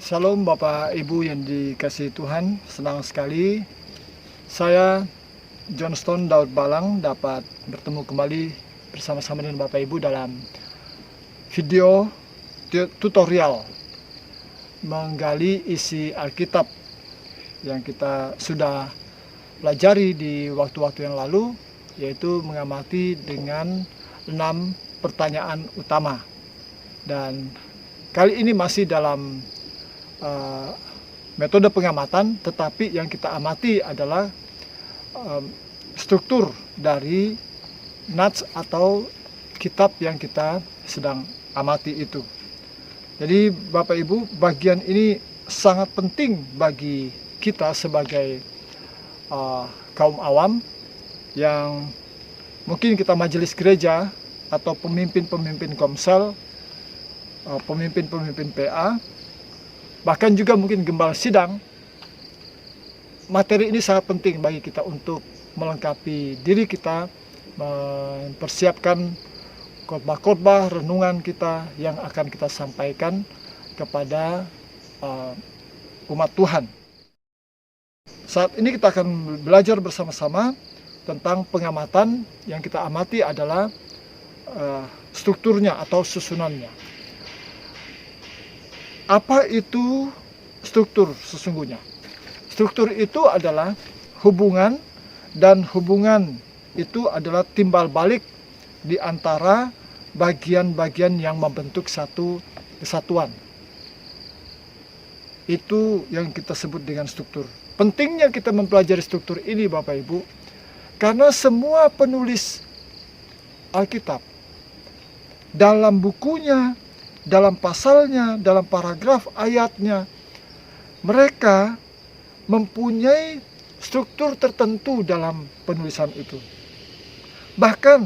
Salam Bapak Ibu yang dikasihi Tuhan, senang sekali saya Johnston Daud Balang dapat bertemu kembali bersama-sama dengan Bapak Ibu dalam video tutorial menggali isi Alkitab yang kita sudah pelajari di waktu-waktu yang lalu, yaitu mengamati dengan 6 pertanyaan utama. Dan kali ini masih dalam metode pengamatan, tetapi yang kita amati adalah struktur dari nats atau kitab yang kita sedang amati itu. Jadi Bapak Ibu, bagian ini sangat penting bagi kita sebagai kaum awam yang mungkin kita majelis gereja atau pemimpin-pemimpin komsel, pemimpin-pemimpin PA, bahkan juga mungkin gembala sidang. Materi ini sangat penting bagi kita untuk melengkapi diri kita, mempersiapkan khotbah-khotbah renungan kita yang akan kita sampaikan kepada umat Tuhan. Saat ini kita akan belajar bersama-sama tentang pengamatan. Yang kita amati adalah strukturnya atau susunannya. Apa itu struktur sesungguhnya? Struktur itu adalah hubungan, dan hubungan itu adalah timbal balik di antara bagian-bagian yang membentuk satu kesatuan. Itu yang kita sebut dengan struktur. Pentingnya kita mempelajari struktur ini Bapak Ibu, karena semua penulis Alkitab dalam bukunya, dalam pasalnya, dalam paragraf ayatnya, mereka mempunyai struktur tertentu dalam penulisan itu. Bahkan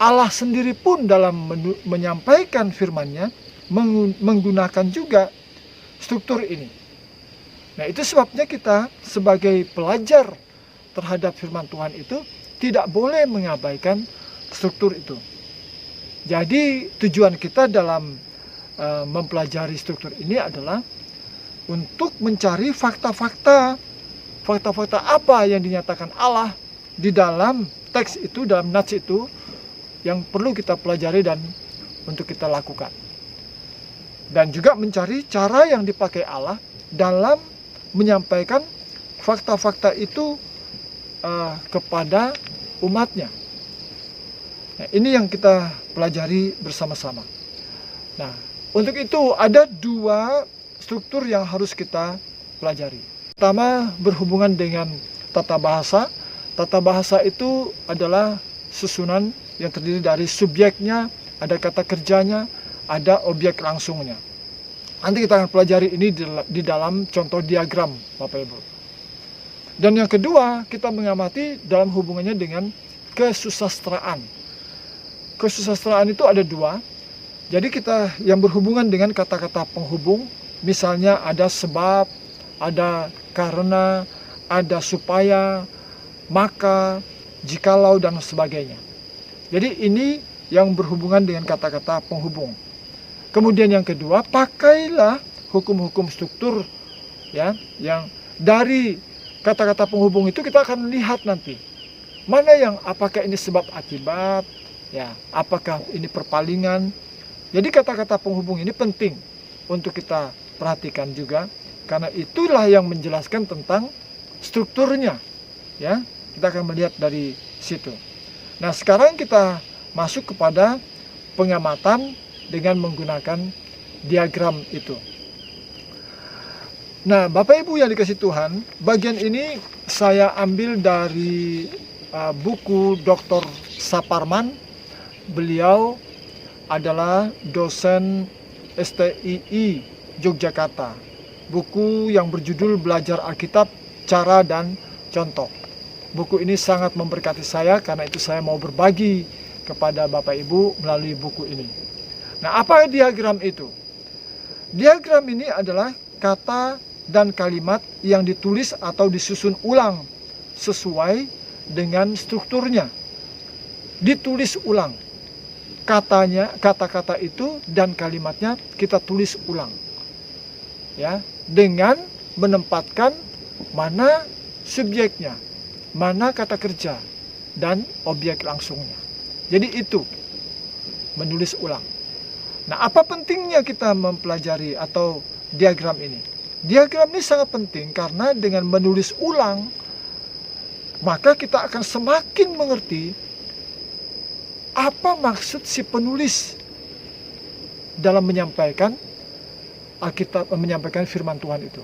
Allah sendiri pun dalam menyampaikan firman-Nya menggunakan juga struktur ini. Nah, itu sebabnya kita sebagai pelajar terhadap firman Tuhan itu tidak boleh mengabaikan struktur itu. Jadi tujuan kita dalam mempelajari struktur ini adalah untuk mencari fakta-fakta apa yang dinyatakan Allah di dalam teks itu, dalam nats itu, yang perlu kita pelajari dan untuk kita lakukan. Dan juga mencari cara yang dipakai Allah dalam menyampaikan fakta-fakta itu kepada umatnya. Nah, ini yang kita pelajari bersama-sama. Nah, untuk itu ada 2 struktur yang harus kita pelajari. Pertama, berhubungan dengan tata bahasa. Tata bahasa itu adalah susunan yang terdiri dari subjeknya, ada kata kerjanya, ada objek langsungnya. Nanti kita akan pelajari ini di dalam contoh diagram, Bapak Ibu. Dan yang kedua, kita mengamati dalam hubungannya dengan kesusastraan. Kesusastraan itu ada 2. Jadi kita yang berhubungan dengan kata-kata penghubung, misalnya ada sebab, ada karena, ada supaya, maka, jikalau, dan sebagainya. Jadi ini yang berhubungan dengan kata-kata penghubung. Kemudian yang kedua, pakailah hukum-hukum struktur, ya, yang dari kata-kata penghubung itu kita akan lihat nanti mana yang, apakah ini sebab akibat, ya, apakah ini perpalingan. Jadi kata-kata penghubung ini penting untuk kita perhatikan juga, karena itulah yang menjelaskan tentang strukturnya, ya. Kita akan melihat dari situ. Nah, sekarang kita masuk kepada pengamatan dengan menggunakan diagram itu. Nah, Bapak Ibu yang dikasihi Tuhan, bagian ini saya ambil dari buku Dr. Saparman. Beliau adalah dosen STII Yogyakarta. Buku yang berjudul Belajar Alkitab, Cara dan Contoh. Buku ini sangat memberkati saya, karena itu saya mau berbagi kepada Bapak Ibu melalui buku ini. Nah, apa diagram itu? Diagram ini adalah kata dan kalimat yang ditulis atau disusun ulang sesuai dengan strukturnya. Ditulis ulang. Kata-kata itu dan kalimatnya kita tulis ulang. ya, dengan menempatkan mana subjeknya, mana kata kerja, dan objek langsungnya. Jadi itu menulis ulang. Nah, apa pentingnya kita mempelajari atau diagram ini? Diagram ini sangat penting karena dengan menulis ulang, maka kita akan semakin mengerti apa maksud si penulis dalam menyampaikan Alkitab, menyampaikan firman Tuhan itu.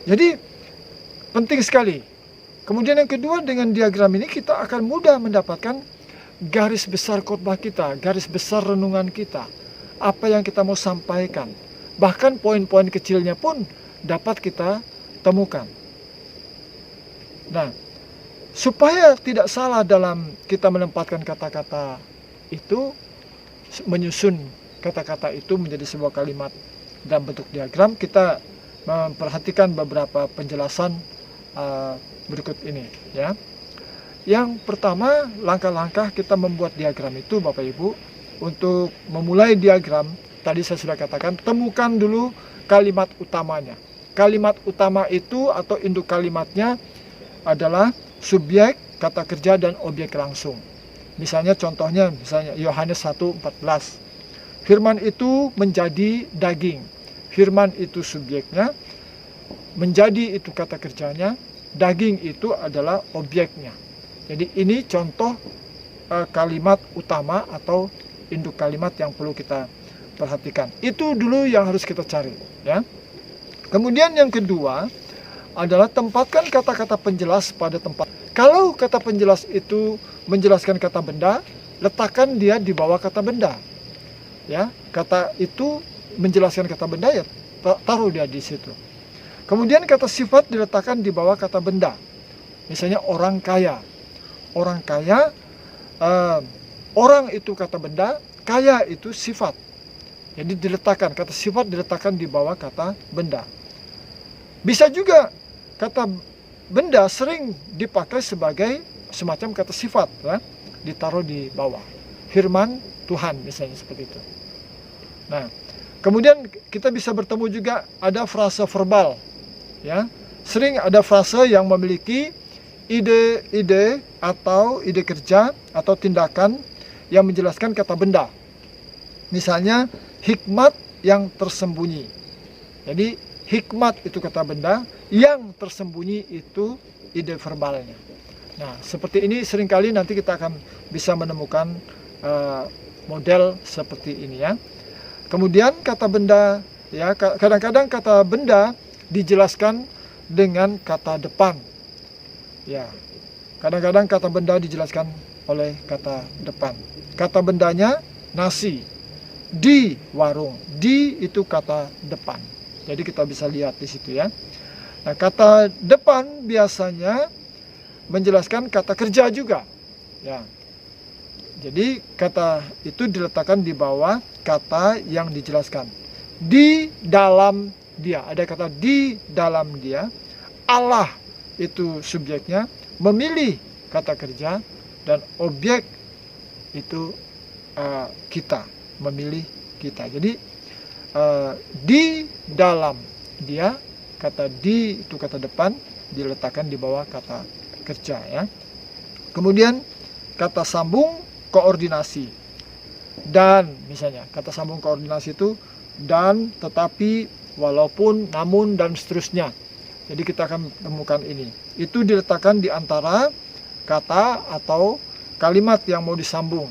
Jadi penting sekali. Kemudian yang kedua, dengan diagram ini kita akan mudah mendapatkan garis besar khotbah kita, garis besar renungan kita, apa yang kita mau sampaikan. Bahkan poin-poin kecilnya pun dapat kita temukan. Nah, supaya tidak salah dalam kita menempatkan kata-kata itu, menyusun kata-kata itu menjadi sebuah kalimat dalam bentuk diagram, kita memperhatikan beberapa penjelasan berikut ini, ya. Yang pertama, langkah-langkah kita membuat diagram itu, Bapak Ibu. Untuk memulai diagram, tadi saya sudah katakan, temukan dulu kalimat utamanya. Kalimat utama itu atau induk kalimatnya adalah subjek, kata kerja, dan objek langsung. Misalnya contohnya, Yohanes 1:14. Firman itu menjadi daging. Firman itu subjeknya, menjadi itu kata kerjanya, daging itu adalah objeknya. Jadi ini contoh kalimat utama atau induk kalimat yang perlu kita perhatikan. Itu dulu yang harus kita cari, ya. Kemudian yang kedua adalah tempatkan kata-kata penjelas pada tempat. Kalau kata penjelas itu menjelaskan kata benda, letakkan dia di bawah kata benda. Ya, kata itu menjelaskan kata benda, ya taruh dia di situ. Kemudian kata sifat diletakkan di bawah kata benda. Misalnya orang kaya. Orang kaya, orang itu kata benda, kaya itu sifat. Jadi diletakkan, kata sifat diletakkan di bawah kata benda. Bisa juga kata benda sering dipakai sebagai semacam kata sifat, ya, ditaruh di bawah. Firman Tuhan misalnya seperti itu. Nah, kemudian kita bisa bertemu juga ada frase verbal, ya. Sering ada frase yang memiliki ide-ide atau ide kerja atau tindakan yang menjelaskan kata benda. Misalnya hikmat yang tersembunyi. Jadi hikmat itu kata benda, yang tersembunyi itu ide verbalnya. Nah, seperti ini seringkali nanti kita akan bisa menemukan model seperti ini, ya. Kemudian kata benda, ya, kadang-kadang kata benda dijelaskan dengan kata depan. Ya. Kadang-kadang kata benda dijelaskan oleh kata depan. Kata bendanya nasi. Di warung. Di itu kata depan. Jadi kita bisa lihat di situ, ya. Nah, kata depan biasanya menjelaskan kata kerja juga. Ya. Jadi kata itu diletakkan di bawah kata yang dijelaskan. Di dalam dia. Ada kata di dalam dia. Allah itu subjeknya. Memilih kata kerja. Dan objek itu kita. Memilih kita. Jadi di dalam dia. Kata di itu kata depan. Diletakkan di bawah kata kerja, ya. Kemudian kata sambung koordinasi. Dan misalnya kata sambung koordinasi itu dan, tetapi, walaupun, namun, dan seterusnya. Jadi kita akan temukan ini. Itu diletakkan di antara kata atau kalimat yang mau disambung.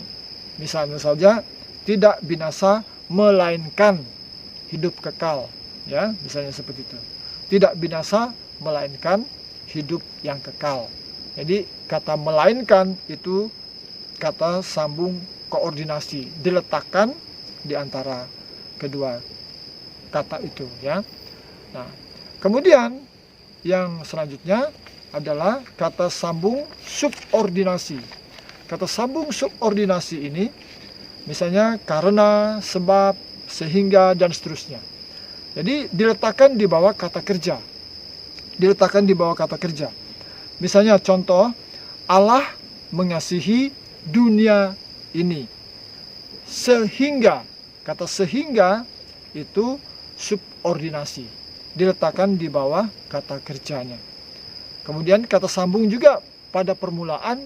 Misalnya saja tidak binasa melainkan hidup kekal, ya, misalnya seperti itu. Tidak binasa melainkan hidup yang kekal. Jadi kata melainkan itu kata sambung koordinasi, diletakkan di antara kedua kata itu, ya. Nah, kemudian yang selanjutnya adalah kata sambung subordinasi. Kata sambung subordinasi ini misalnya karena, sebab, sehingga, dan seterusnya. Jadi diletakkan di bawah kata kerja. Diletakkan di bawah kata kerja. Misalnya contoh, Allah mengasihi dunia ini. Sehingga, kata sehingga itu subordinasi, diletakkan di bawah kata kerjanya. Kemudian kata sambung juga pada permulaan,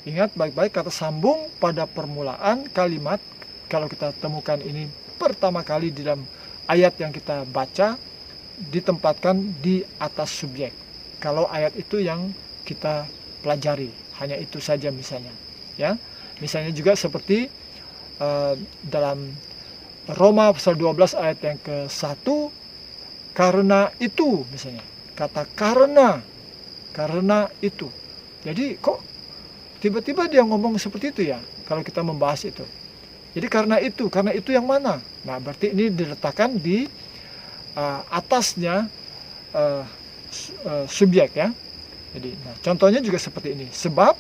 ingat baik-baik, kata sambung pada permulaan kalimat, kalau kita temukan ini pertama kali di dalam ayat yang kita baca, ditempatkan di atas subjek. Kalau ayat itu yang kita pelajari, hanya itu saja misalnya. Ya, misalnya juga seperti dalam Roma pasal 12 ayat yang ke-1, karena itu misalnya. Kata karena itu. Jadi kok tiba-tiba dia ngomong seperti itu ya, kalau kita membahas itu. Jadi karena itu yang mana? Nah, berarti ini diletakkan di atasnya subjek ya. Jadi, contohnya juga seperti ini. Sebab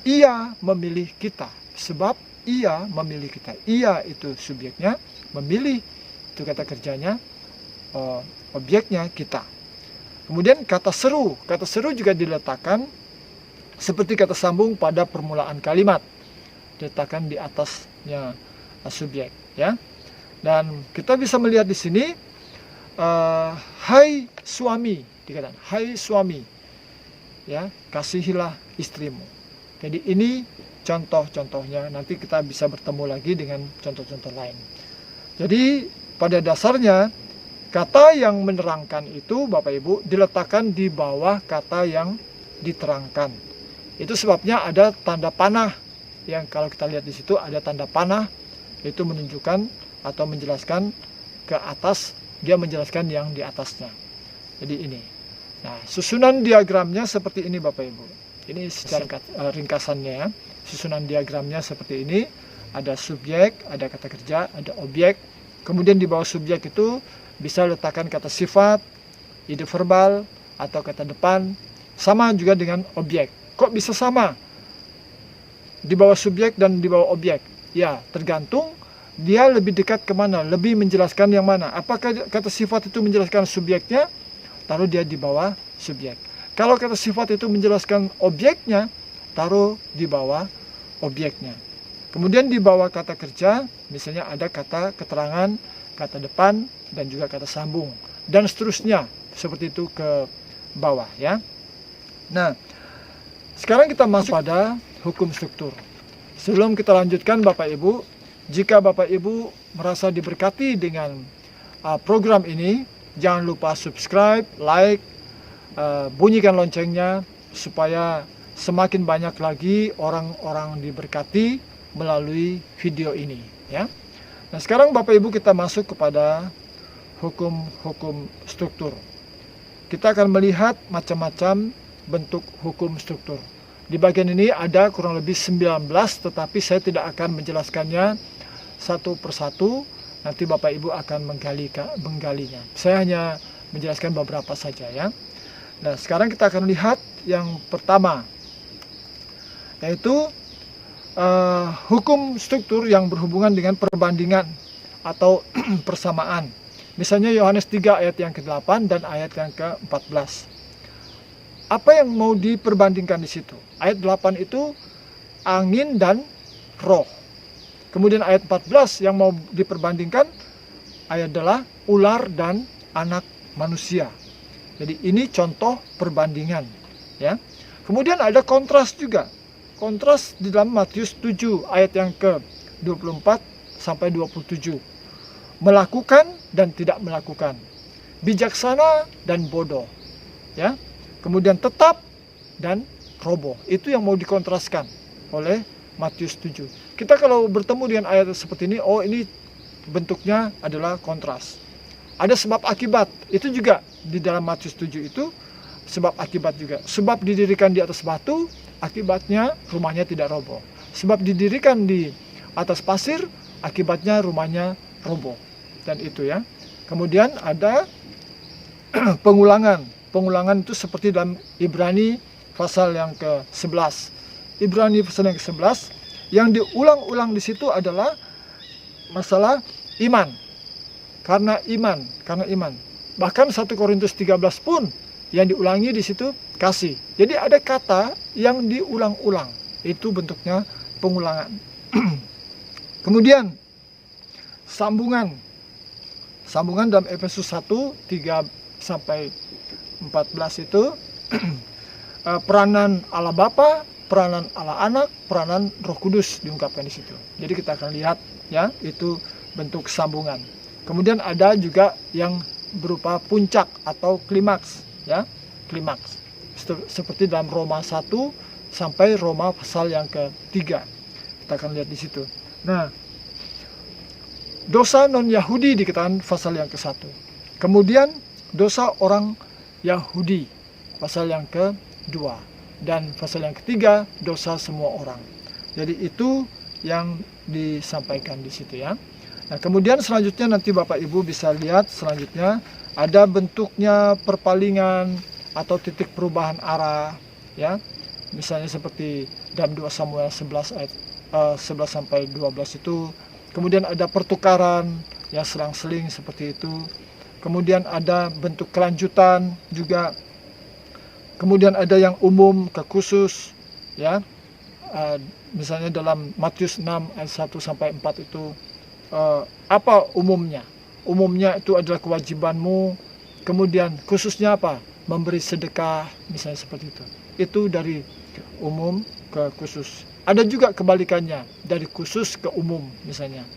ia memilih kita. Sebab ia memilih kita. Ia itu subjeknya, memilih itu kata kerjanya, objeknya kita. Kemudian kata seru. Kata seru juga diletakkan seperti kata sambung pada permulaan kalimat. Diletakkan di atasnya subjek ya. Dan kita bisa melihat di sini hai suami, dikatakan hai suami ya, kasihilah istrimu. Jadi ini contoh-contohnya, nanti kita bisa bertemu lagi dengan contoh-contoh lain. Jadi pada dasarnya kata yang menerangkan itu Bapak Ibu diletakkan di bawah kata yang diterangkan. Itu sebabnya ada tanda panah, yang kalau kita lihat di situ ada tanda panah, itu menunjukkan atau menjelaskan ke atas, dia menjelaskan yang di atasnya. Jadi ini. Nah, susunan diagramnya seperti ini Bapak Ibu. Ini secara ringkasannya ya. Susunan diagramnya seperti ini. Ada subjek, ada kata kerja, ada objek. Kemudian di bawah subjek itu bisa letakkan kata sifat, ide verbal, atau kata depan. Sama juga dengan objek. Kok bisa sama? Di bawah subjek dan di bawah objek. Ya, tergantung dia lebih dekat kemana, lebih menjelaskan yang mana. Apakah kata sifat itu menjelaskan subjeknya, taruh dia di bawah subjek. Kalau kata sifat itu menjelaskan objeknya, taruh di bawah objeknya. Kemudian di bawah kata kerja, misalnya ada kata keterangan, kata depan, dan juga kata sambung. Dan seterusnya, seperti itu ke bawah ya. Nah, sekarang kita masuk pada hukum struktur. Sebelum kita lanjutkan Bapak Ibu, jika Bapak Ibu merasa diberkati dengan program ini, jangan lupa subscribe, like, bunyikan loncengnya supaya semakin banyak lagi orang-orang diberkati melalui video ini ya. Nah, sekarang Bapak Ibu kita masuk kepada hukum-hukum struktur. Kita akan melihat macam-macam bentuk hukum struktur. Di bagian ini ada kurang lebih 19, tetapi saya tidak akan menjelaskannya satu persatu. Nanti Bapak Ibu akan menggalinya. Saya hanya menjelaskan beberapa saja ya. Nah, sekarang kita akan lihat yang pertama, yaitu hukum struktur yang berhubungan dengan perbandingan atau persamaan. Misalnya Yohanes 3 ayat yang ke-8 dan ayat yang ke-14. Apa yang mau diperbandingkan di situ? Ayat 8 itu angin dan roh. Kemudian ayat 14 yang mau diperbandingkan adalah ular dan anak manusia. Jadi ini contoh perbandingan ya. Kemudian ada kontras juga. Kontras di dalam Matius 7 ayat yang ke-24 sampai 27. Melakukan dan tidak melakukan. Bijaksana dan bodoh. Ya. Kemudian tetap dan roboh. Itu yang mau dikontraskan oleh Matius 7. Kita kalau bertemu dengan ayat seperti ini, oh ini bentuknya adalah kontras. Ada sebab akibat. Itu juga di dalam Matius 7 itu sebab akibat juga. Sebab didirikan di atas batu, akibatnya rumahnya tidak roboh. Sebab didirikan di atas pasir, akibatnya rumahnya roboh. Dan itu ya. Kemudian ada pengulangan. Pengulangan itu seperti dalam Ibrani pasal yang ke-11. Ibrani pasal yang ke-11 yang diulang-ulang di situ adalah masalah iman. Karena iman. Bahkan 1 Korintus 13 pun yang diulangi di situ kasih. Jadi ada kata yang diulang-ulang. Itu bentuknya pengulangan. Kemudian sambungan. Sambungan dalam Efesus 1, 3 sampai 14 itu peranan Allah Bapa, peranan Allah Anak, peranan Roh Kudus diungkapkan di situ. Jadi kita akan lihat ya, itu bentuk sambungan. Kemudian ada juga yang berupa puncak atau klimaks ya, klimaks. Seperti dalam Roma 1 sampai Roma pasal yang ketiga. Kita akan lihat di situ. Nah, dosa non-Yahudi dikatakan pasal yang ke-1. Kemudian dosa orang Yahudi pasal yang ke-2. Dan pasal yang ketiga dosa semua orang. Jadi itu yang disampaikan di situ ya. Nah, kemudian selanjutnya nanti Bapak Ibu bisa lihat selanjutnya ada bentuknya perpalingan atau titik perubahan arah ya. Misalnya seperti dalam 2 Samuel 11 ayat 11 sampai 12 itu. Kemudian ada pertukaran yang selang-seling seperti itu. Kemudian ada bentuk kelanjutan juga. Kemudian ada yang umum ke khusus ya. Misalnya dalam Matius 6 ayat 1 sampai 4 itu apa umumnya? Umumnya itu adalah kewajibanmu. Kemudian khususnya apa? Memberi sedekah misalnya seperti itu. Itu dari umum ke khusus. Ada juga kebalikannya, dari khusus ke umum misalnya.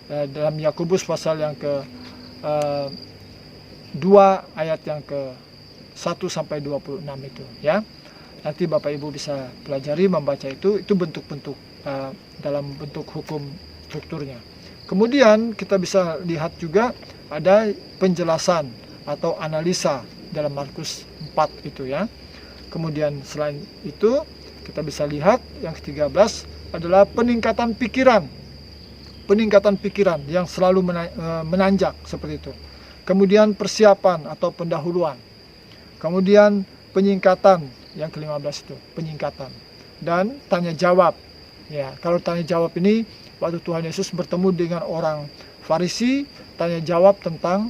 Dalam Yakobus pasal yang ke-2 ayat yang ke-1 sampai 26 itu ya. Nanti Bapak Ibu bisa pelajari membaca itu bentuk-bentuk dalam bentuk hukum strukturnya. Kemudian kita bisa lihat juga ada penjelasan atau analisa dalam Markus 4 itu ya. Kemudian selain itu kita bisa lihat yang ke-13 adalah peningkatan pikiran. Peningkatan pikiran yang selalu menanjak seperti itu. Kemudian persiapan atau pendahuluan. Kemudian penyingkatan yang ke-15 itu, penyingkatan. Dan tanya jawab. Ya, kalau tanya jawab ini waktu Tuhan Yesus bertemu dengan orang Farisi, tanya jawab tentang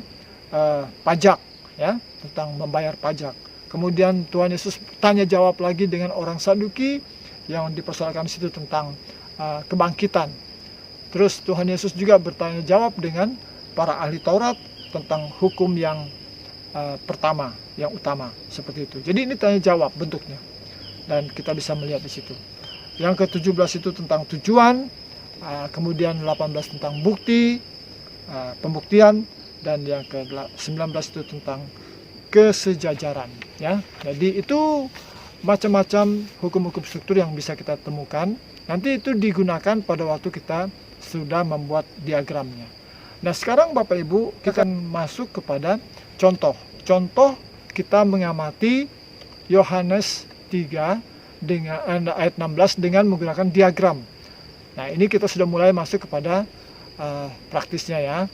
pajak ya, tentang membayar pajak. Kemudian Tuhan Yesus tanya jawab lagi dengan orang Saduki yang dipersoalkan di situ tentang kebangkitan. Terus Tuhan Yesus juga bertanya jawab dengan para ahli Taurat tentang hukum yang pertama, yang utama seperti itu. Jadi ini tanya jawab bentuknya. Dan kita bisa melihat di situ. Yang ke-17 itu tentang tujuan, kemudian 18 tentang bukti, pembuktian, dan yang ke-19 itu tentang kesejajaran ya. Jadi itu macam-macam hukum-hukum struktur yang bisa kita temukan. Nanti itu digunakan pada waktu kita sudah membuat diagramnya. Nah, sekarang Bapak Ibu kita akan masuk kepada contoh. Contoh kita mengamati Yohanes 3 dengan ayat 16 dengan menggunakan diagram. Nah, ini kita sudah mulai masuk kepada praktisnya ya.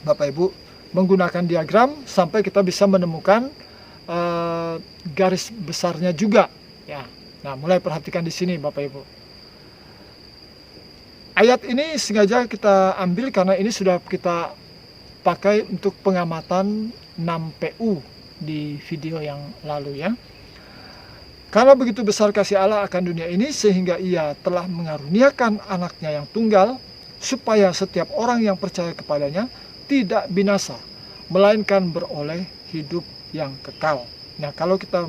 Bapak Ibu menggunakan diagram sampai kita bisa menemukan garis besarnya juga ya. Nah, mulai perhatikan di sini Bapak Ibu. Ayat ini sengaja kita ambil karena ini sudah kita pakai untuk pengamatan 6PU di video yang lalu ya. Karena begitu besar kasih Allah akan dunia ini sehingga Ia telah mengaruniakan anaknya yang tunggal supaya setiap orang yang percaya kepadanya tidak binasa, melainkan beroleh hidup yang kekal. Nah, kalau kita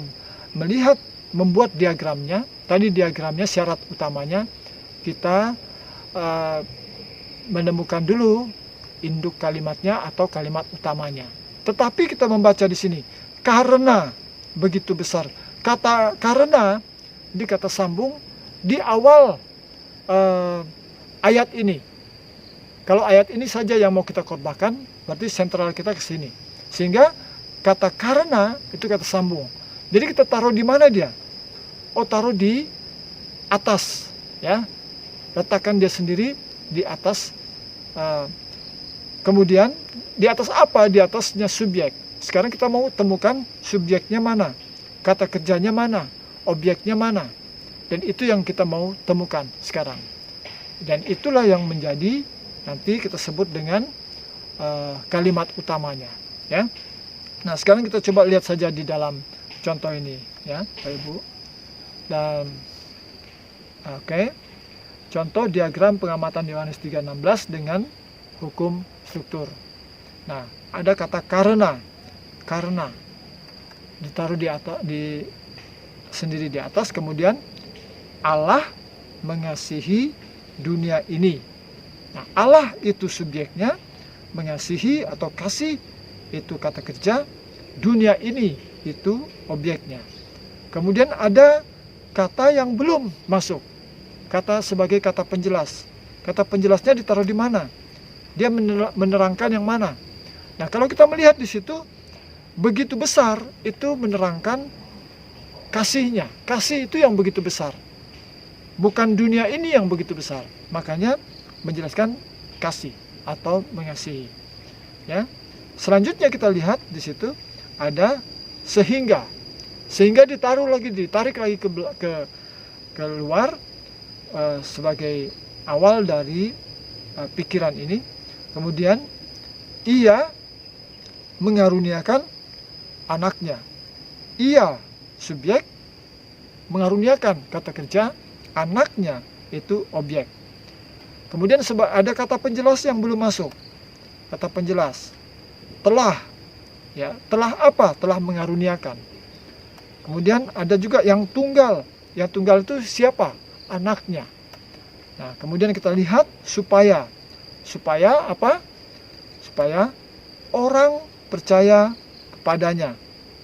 melihat membuat diagramnya, tadi diagramnya syarat utamanya kita menemukan dulu induk kalimatnya atau kalimat utamanya. Tetapi kita membaca di sini karena begitu besar. Kata karena di kata sambung di awal ayat ini. Kalau ayat ini saja yang mau kita khotbahkan, berarti sentral kita ke sini. Sehingga kata karena itu kata sambung. Jadi kita taruh di mana dia? Oh, taruh di atas, ya. Letakkan dia sendiri di atas. Kemudian di atas apa? Di atasnya subjek. Sekarang kita mau temukan subjeknya mana, kata kerjanya mana, objeknya mana. Dan itu yang kita mau temukan sekarang. Dan itulah yang menjadi nanti kita sebut dengan kalimat utamanya, ya. Nah, sekarang kita coba lihat saja di dalam contoh ini, ya, Bapak Ibu. Dan contoh diagram pengamatan Yohanes 3:16 dengan hukum struktur. Nah, ada kata karena. Karena ditaruh di atas, sendiri di atas, kemudian Allah mengasihi dunia ini. Nah, Allah itu subjeknya, mengasihi atau kasih itu kata kerja, dunia ini itu objeknya. Kemudian ada kata yang belum masuk, kata sebagai kata penjelas. Kata penjelasnya ditaruh di mana? Dia menerangkan yang mana? Nah, kalau kita melihat di situ, begitu besar itu menerangkan kasihnya. Kasih itu yang begitu besar. Bukan dunia ini yang begitu besar. Makanya menjelaskan kasih atau mengasihi. Ya. Selanjutnya kita lihat di situ ada sehingga. Sehingga ditarik lagi ke luar sebagai awal dari pikiran ini. Kemudian ia mengaruniakan anaknya. Ia subjek mengaruniakan kata kerja, anaknya itu objek. Kemudian ada kata penjelas yang belum masuk. Kata penjelas telah, ya, telah apa? Telah mengaruniakan. Kemudian ada juga yang tunggal. Yang tunggal itu siapa? Anaknya. Nah, kemudian kita lihat supaya apa? Supaya orang percaya kepadanya.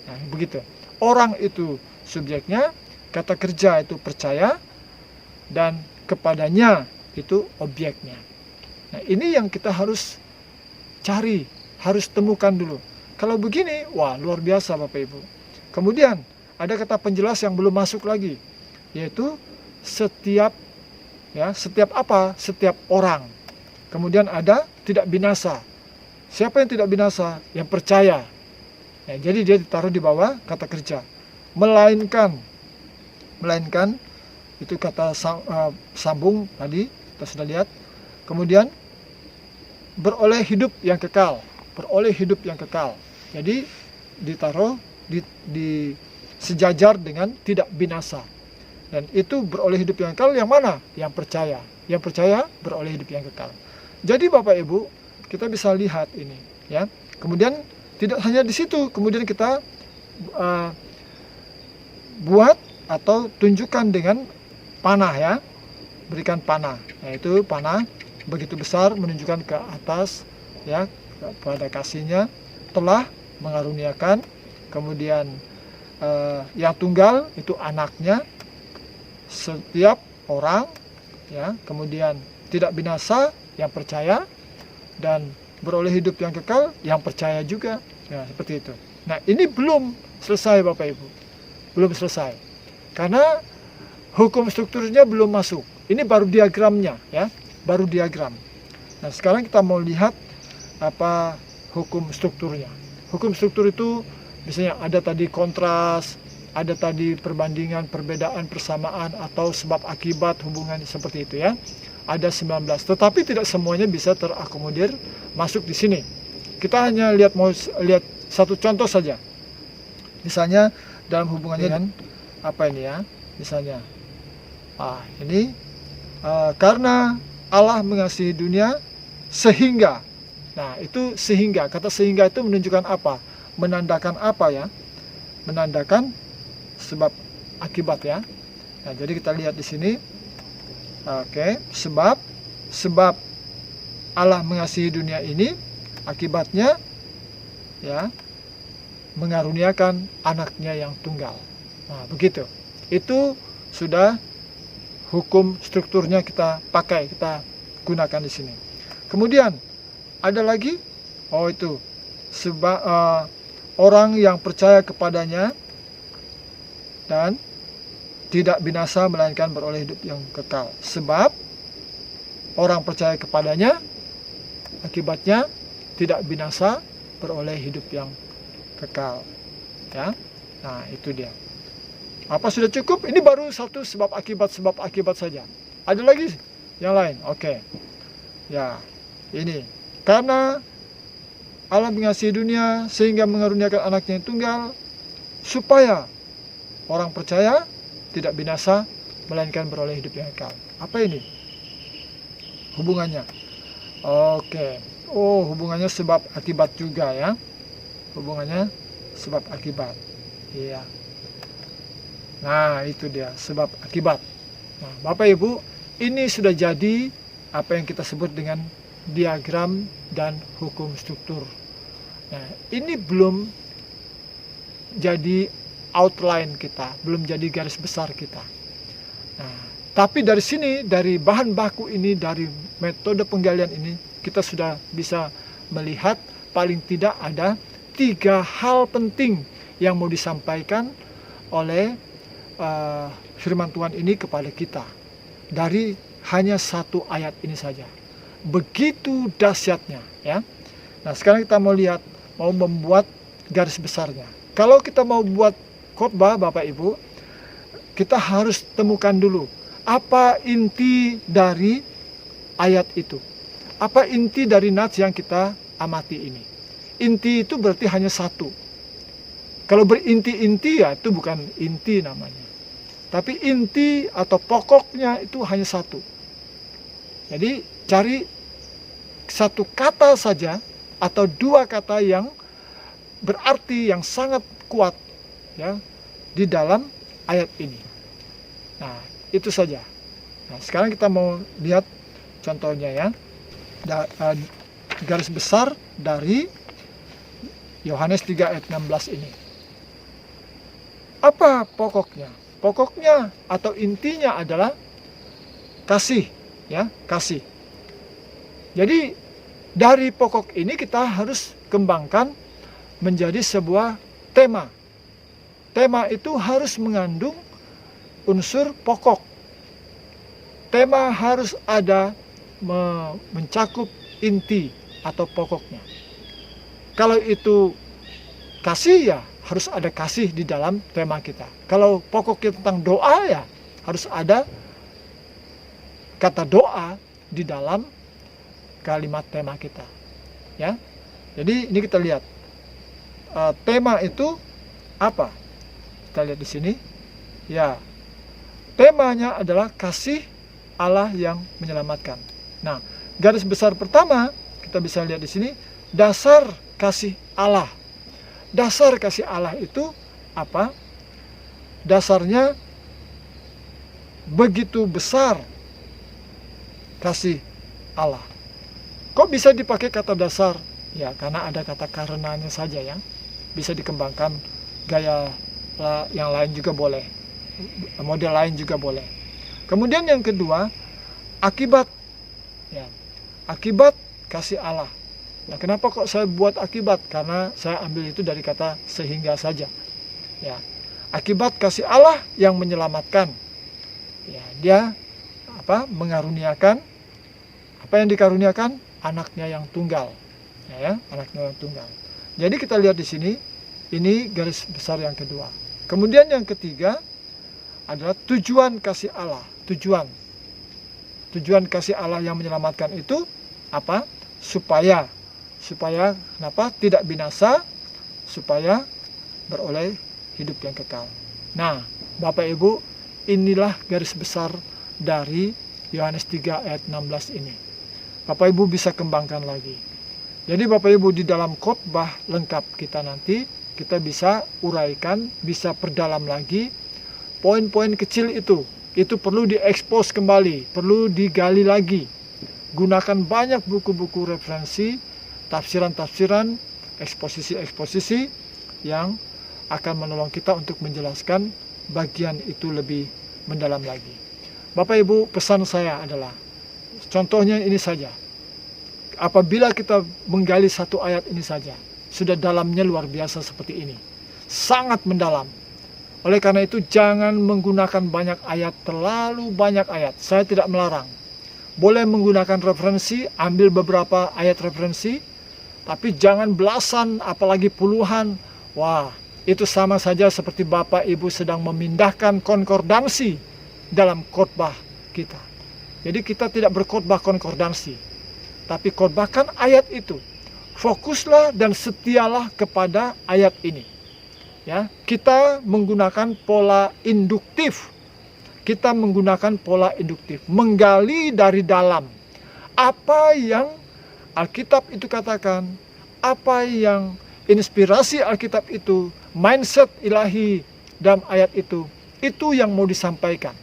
Nah, begitu. Orang itu subjeknya, kata kerja itu percaya, dan kepadanya itu objeknya. Nah, ini yang kita harus cari, harus temukan dulu. Kalau begini, wah, luar biasa Bapak Ibu. Kemudian ada kata penjelas yang belum masuk lagi, yaitu setiap, ya, setiap apa? Setiap orang. Kemudian ada tidak binasa. Siapa yang tidak binasa? Yang percaya. Ya, jadi dia ditaruh di bawah kata kerja. Melainkan itu kata sambung tadi kita sudah lihat. Kemudian beroleh hidup yang kekal. Beroleh hidup yang kekal. Jadi ditaruh di sejajar dengan tidak binasa. Dan itu beroleh hidup yang kekal yang mana? Yang percaya. Yang percaya beroleh hidup yang kekal. Jadi Bapak Ibu, kita bisa lihat ini, ya. Kemudian tidak hanya di situ, kemudian kita buat atau tunjukkan dengan panah, ya. Berikan panah. Yaitu panah begitu besar menunjukkan ke atas, ya, kepada kasihnya, telah mengaruniakan. Kemudian yang tunggal itu anaknya, setiap orang, ya. Kemudian tidak binasa yang percaya, dan beroleh hidup yang kekal yang percaya juga, ya, seperti itu. Nah, ini belum selesai Bapak Ibu, belum selesai karena hukum strukturnya belum masuk. Ini baru diagramnya, ya, baru diagram. Nah, sekarang kita mau lihat apa hukum strukturnya. Hukum struktur itu misalnya ada tadi kontras, ada tadi perbandingan, perbedaan, persamaan, atau sebab akibat, hubungan seperti itu, ya. Ada 19, tetapi tidak semuanya bisa terakomodir masuk di sini. Kita hanya lihat satu contoh saja. Misalnya dalam hubungannya dengan apa ini, ya? Misalnya, ini karena Allah mengasihi dunia sehingga. Nah, itu sehingga. Kata sehingga itu menunjukkan apa? Menandakan apa, ya? Menandakan sebab akibat, ya. Nah, jadi kita lihat di sini. Oke, sebab Allah mengasihi dunia ini, akibatnya, ya, mengaruniakan anaknya yang tunggal. Nah, begitu. Itu sudah hukum strukturnya kita pakai, kita gunakan di sini. Kemudian ada lagi, itu sebab orang yang percaya kepadanya dan tidak binasa melainkan beroleh hidup yang kekal. Sebab orang percaya kepadanya, akibatnya tidak binasa, beroleh hidup yang kekal. Ya, nah itu dia. Apa sudah cukup? Ini baru satu sebab akibat saja. Ada lagi yang lain? Oke. Ya, ini karena Allah mengasihi dunia sehingga mengaruniakan anaknya yang tunggal, supaya orang percaya tidak binasa, melainkan beroleh hidup yang kekal. Apa ini hubungannya? Oke, Oh, hubungannya sebab akibat juga ya. Hubungannya sebab akibat. Iya. Nah, itu dia sebab akibat. Nah, Bapak Ibu, ini sudah jadi apa yang kita sebut dengan diagram dan hukum struktur. Nah, ini belum jadi outline kita, belum jadi garis besar kita. Nah, tapi dari sini, dari bahan baku ini, dari metode penggalian ini, kita sudah bisa melihat paling tidak ada 3 hal penting yang mau disampaikan oleh firman Tuhan ini kepada kita dari hanya 1 ayat ini saja. Begitu dahsyatnya ya. Nah, sekarang kita mau lihat, mau membuat garis besarnya. Kalau kita mau buat khotbah Bapak Ibu, kita harus temukan dulu apa inti dari ayat itu. Apa inti dari nats yang kita amati ini. Inti itu berarti hanya 1. Kalau berinti-inti ya itu bukan inti namanya. Tapi inti atau pokoknya itu hanya 1. Jadi cari 1 kata saja atau 2 kata yang berarti yang sangat kuat ya di dalam ayat ini. Nah, itu saja. Nah, sekarang kita mau lihat contohnya ya. Garis besar dari Yohanes 3 ayat 16 ini. Apa pokoknya? Pokoknya atau intinya adalah kasih ya, kasih. Jadi dari pokok ini kita harus kembangkan menjadi sebuah tema. Tema itu harus mengandung unsur pokok. Tema harus ada mencakup inti atau pokoknya. Kalau itu kasih ya harus ada kasih di dalam tema kita. Kalau pokoknya tentang doa ya harus ada kata doa di dalam kalimat tema kita. Ya. Jadi ini kita lihat tema itu apa? Kita lihat di sini. Ya. Temanya adalah kasih Allah yang menyelamatkan. Nah, garis besar pertama kita bisa lihat di sini dasar kasih Allah. Dasar kasih Allah itu apa? Dasarnya begitu besar kasih Allah. Kok bisa dipakai kata dasar? Ya, karena ada kata karenanya saja ya. Bisa dikembangkan gaya yang lain juga boleh. Model lain juga boleh. Kemudian yang kedua, akibat. Ya, akibat kasih Allah. Nah, kenapa kok saya buat akibat? Karena saya ambil itu dari kata sehingga saja. Ya, akibat kasih Allah yang menyelamatkan. Ya, dia mengaruniakan apa yang dikaruniakan? Anaknya yang tunggal. Ya, anaknya yang tunggal. Jadi kita lihat di sini, ini garis besar yang kedua. Kemudian yang ketiga adalah tujuan kasih Allah. Tujuan kasih Allah yang menyelamatkan itu apa? Supaya kenapa? Tidak binasa, supaya beroleh hidup yang kekal. Nah, Bapak Ibu, inilah garis besar dari Yohanes 3 ayat 16 ini. Bapak Ibu bisa kembangkan lagi. Jadi Bapak Ibu di dalam khotbah lengkap kita nanti, kita bisa uraikan, bisa perdalam lagi poin-poin kecil itu. Itu perlu diekspos kembali, perlu digali lagi. Gunakan banyak buku-buku referensi, tafsiran-tafsiran, eksposisi-eksposisi yang akan menolong kita untuk menjelaskan bagian itu lebih mendalam lagi. Bapak Ibu, pesan saya adalah, contohnya ini saja. Apabila kita menggali 1 ayat ini saja, sudah dalamnya luar biasa seperti ini. Sangat mendalam. Oleh karena itu, jangan menggunakan banyak ayat, terlalu banyak ayat. Saya tidak melarang. Boleh menggunakan referensi, ambil beberapa ayat referensi, tapi jangan belasan, apalagi puluhan. Wah, itu sama saja seperti Bapak Ibu sedang memindahkan konkordansi dalam khotbah kita. Jadi kita tidak berkhotbah konkordansi, tapi khotbahkan ayat itu. Fokuslah dan setialah kepada ayat ini. Ya, kita menggunakan pola induktif. Kita menggunakan pola induktif, menggali dari dalam apa yang Alkitab itu katakan, apa yang inspirasi Alkitab itu, mindset ilahi dalam ayat itu yang mau disampaikan,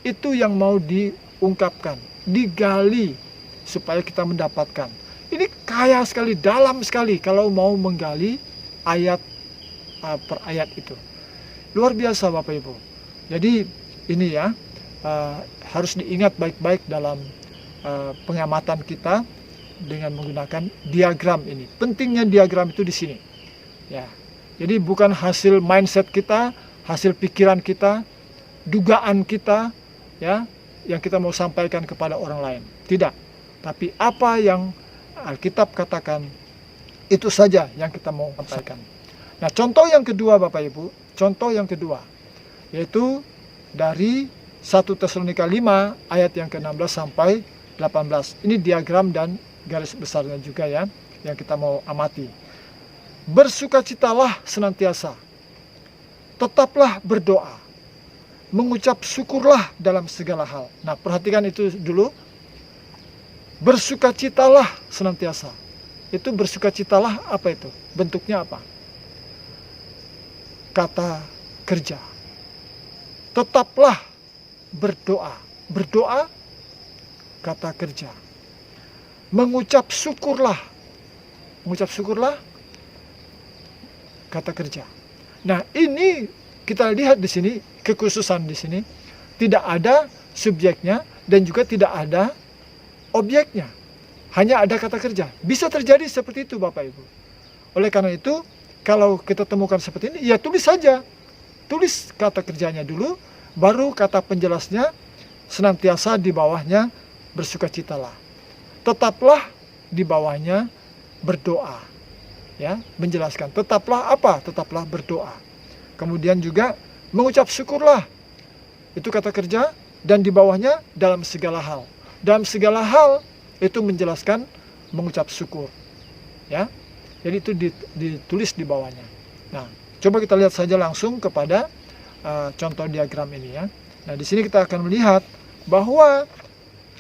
itu yang mau diungkapkan, digali supaya kita mendapatkan. Ini kaya sekali, dalam sekali kalau mau menggali ayat per ayat itu. Luar biasa Bapak Ibu. Jadi ini ya, harus diingat baik-baik dalam pengamatan kita dengan menggunakan diagram ini. Pentingnya diagram itu di sini. Ya. Jadi bukan hasil mindset kita, hasil pikiran kita, dugaan kita, ya, yang kita mau sampaikan kepada orang lain. Tidak. Tapi apa yang Alkitab katakan, itu saja yang kita mau sampaikan. Nah, contoh yang kedua Bapak Ibu, contoh yang kedua, yaitu dari 1 Tesalonika 5 ayat yang ke-16 sampai 18. Ini diagram dan garis besarnya juga ya, yang kita mau amati. Bersukacitalah senantiasa, tetaplah berdoa, mengucap syukurlah dalam segala hal. Nah, perhatikan itu dulu. Bersukacitalah senantiasa. Itu bersukacitalah apa itu? Bentuknya apa? Kata kerja. Tetaplah berdoa. Berdoa, kata kerja. Mengucap syukurlah. Mengucap syukurlah, kata kerja. Nah, ini kita lihat di sini, kekhususan di sini, tidak ada subjeknya dan juga tidak ada objeknya. Hanya ada kata kerja. Bisa terjadi seperti itu Bapak Ibu. Oleh karena itu, kalau kita temukan seperti ini, ya tulis saja. Tulis kata kerjanya dulu, baru kata penjelasnya, senantiasa di bawahnya bersukacitalah. Tetaplah di bawahnya berdoa. Ya, menjelaskan. Tetaplah apa? Tetaplah berdoa. Kemudian juga mengucap syukurlah. Itu kata kerja, dan di bawahnya dalam segala hal. Dalam segala hal itu menjelaskan mengucap syukur. Ya. Jadi itu ditulis di bawahnya. Nah, coba kita lihat saja langsung kepada contoh diagram ini ya. Nah, di sini kita akan melihat bahwa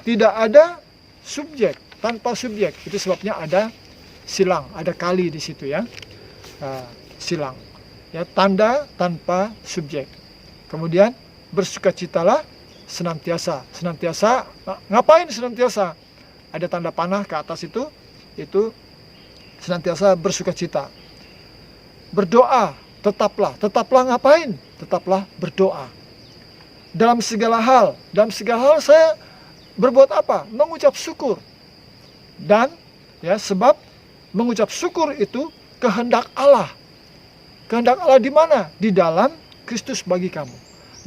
tidak ada subjek tanpa subjek. Itu sebabnya ada silang, ada kali di situ ya. Silang. Ya, tanda tanpa subjek. Kemudian bersukacitalah senantiasa. Senantiasa, ngapain senantiasa? Ada tanda panah ke atas itu senantiasa bersukacita. Berdoa, tetaplah. Tetaplah ngapain? Tetaplah berdoa. Dalam segala hal saya berbuat apa? Mengucap syukur. Dan ya, sebab mengucap syukur itu kehendak Allah. Kehendak Allah di mana? Di dalam Kristus bagi kamu.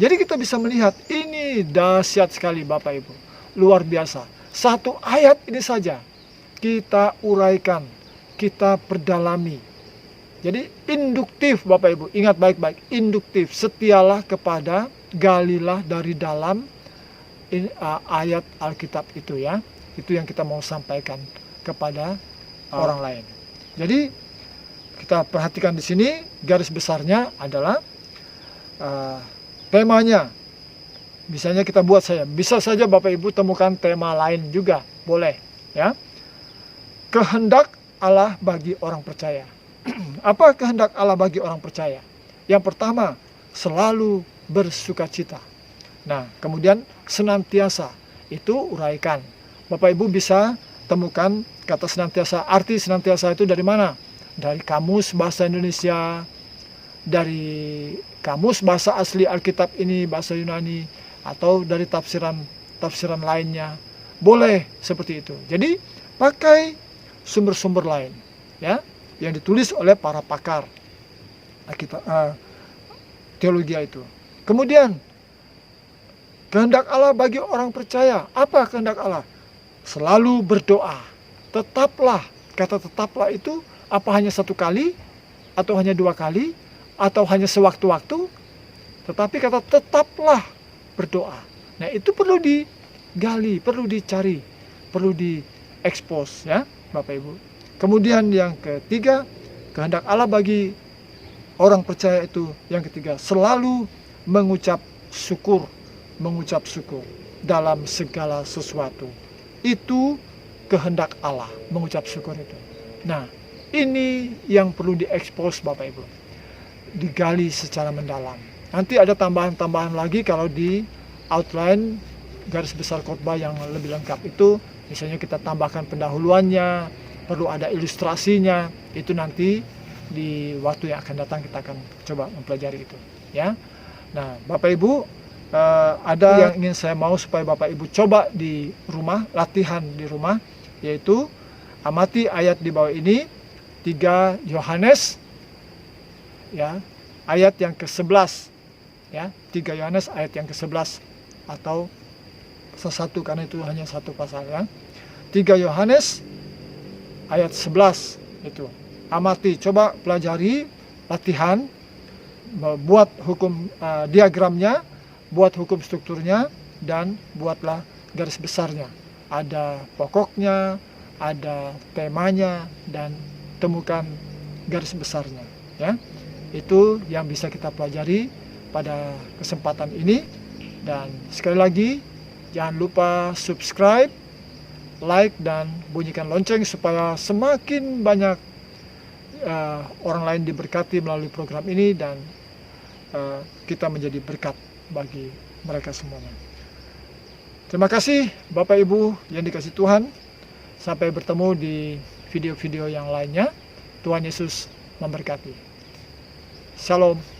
Jadi kita bisa melihat ini dahsyat sekali Bapak Ibu. Luar biasa. Satu ayat ini saja kita uraikan, kita perdalami. Jadi induktif Bapak Ibu, ingat baik-baik, induktif. Setialah kepada, galilah dari dalam ayat Alkitab itu ya. Itu yang kita mau sampaikan kepada orang lain. Jadi kita perhatikan di sini garis besarnya adalah temanya. Misalnya kita buat saya, bisa saja Bapak Ibu temukan tema lain juga, boleh ya. Kehendak Allah bagi orang percaya. Apa kehendak Allah bagi orang percaya? Yang pertama, selalu bersukacita. Nah, kemudian senantiasa, itu uraikan. Bapak Ibu bisa temukan kata senantiasa. Arti senantiasa itu dari mana? Dari kamus bahasa Indonesia, dari kamus bahasa asli Alkitab ini, bahasa Yunani, atau dari tafsiran lainnya. Boleh seperti itu. Jadi pakai sumber-sumber lain ya, yang ditulis oleh para pakar teologi itu. Kemudian kehendak Allah bagi orang percaya. Apa kehendak Allah? Selalu berdoa. Tetaplah. Kata tetaplah itu apa hanya satu kali, atau hanya dua kali, atau hanya sewaktu-waktu? Tetapi kata tetaplah berdoa. Nah, itu perlu digali, perlu dicari, perlu diekspos ya Bapak Ibu. Kemudian yang ketiga, kehendak Allah bagi orang percaya itu yang ketiga, selalu mengucap syukur dalam segala sesuatu. Itu kehendak Allah, mengucap syukur itu. Nah, ini yang perlu diekspos Bapak Ibu, digali secara mendalam. Nanti ada tambahan-tambahan lagi kalau di outline garis besar khotbah yang lebih lengkap itu, misalnya kita tambahkan pendahuluannya, perlu ada ilustrasinya, itu nanti di waktu yang akan datang kita akan coba mempelajari itu, ya. Nah, Bapak Ibu, ada yang ingin saya mau supaya Bapak Ibu coba di rumah, latihan di rumah, yaitu amati ayat di bawah ini, 3 Yohanes, ya, ayat yang ke-11, ya, 3 Yohanes ayat yang ke-11 atau satu karena itu hanya satu pasal, ya. 3 Yohanes ayat 11 itu. Amati, coba pelajari, latihan, buat hukum diagramnya, buat hukum strukturnya, dan buatlah garis besarnya. Ada pokoknya, ada temanya, dan temukan garis besarnya, ya. Itu yang bisa kita pelajari pada kesempatan ini. Dan sekali lagi, jangan lupa subscribe, like, dan bunyikan lonceng supaya semakin banyak orang lain diberkati melalui program ini, dan kita menjadi berkat bagi mereka semuanya. Terima kasih Bapak Ibu yang dikasihi Tuhan. Sampai bertemu di video-video yang lainnya. Tuhan Yesus memberkati. Shalom.